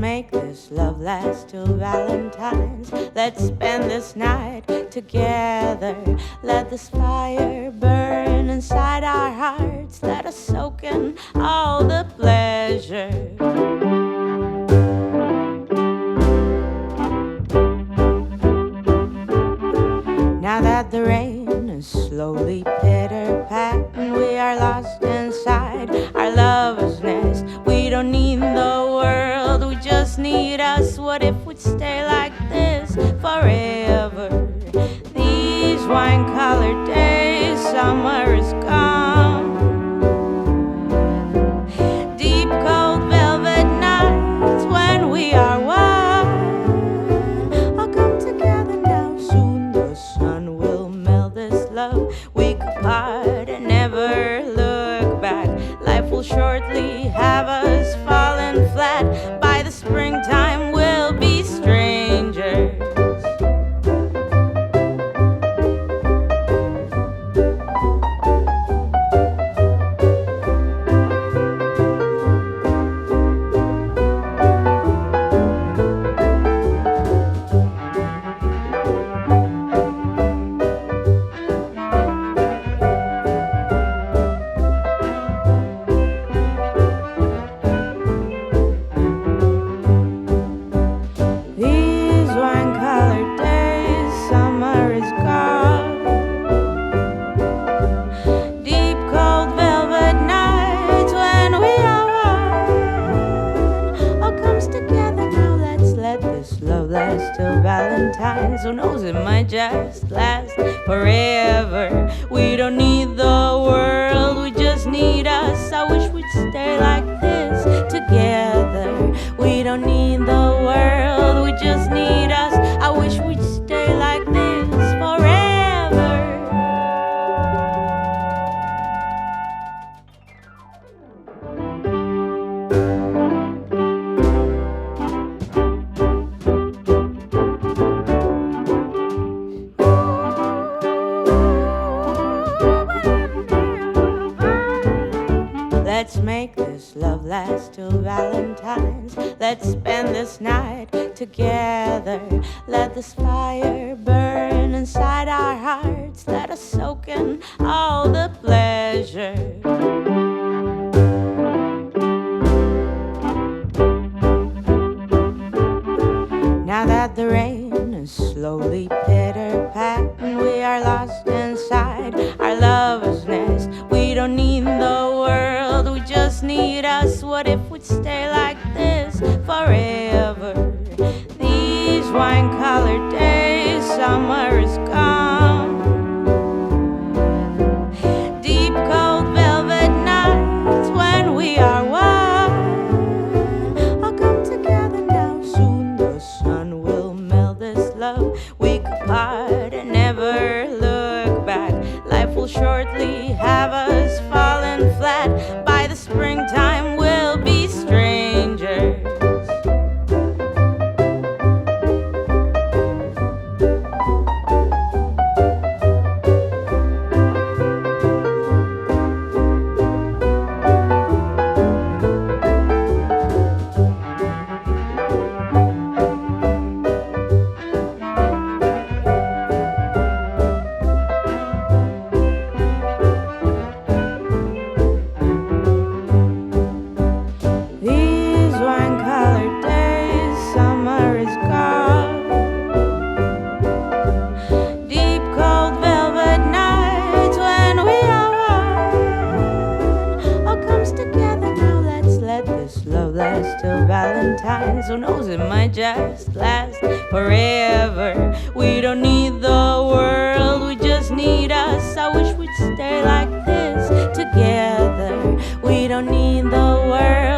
make this love last till Valentine's. Let's spend this night together. Let this fire burn inside our hearts. Let us soak in all the pleasure. Now that the rain is slowly pitter-patting, we are lost inside our lover's nest. We don't need the world, we just need us. What if we'd stay like this forever? These wine-colored days, summer is gone. Deep cold velvet nights when we are one. All come together now, soon the sun will melt this love. We could part and never look back. Life will shortly have us falling flat. By the springtime we'll be strangers. Who knows, it might just last forever. We don't need the world, we just need us. I wish we'd stay like this together. We don't need the world, we just need us. I wish we'd stay like this forever. Let's make this love last till Valentine's. Let's spend this night together. Let this fire burn inside our hearts. Let us soak in all the pleasure. Now that the rain is slowly pitter-patting, we are lost inside our lover's nest. We don't need the world, we just need us. What if we'd stay like this forever? These wine-colored days, summer is gone. Deep cold velvet nights when we are one. All come together now, soon the sun will melt this love. We could part and never look back. Life will shortly have us falling flat. By the springtime we'll be strangers. Who knows, it might just last forever. We don't need the world, we just need us. I wish we'd stay like this together. We don't need the world.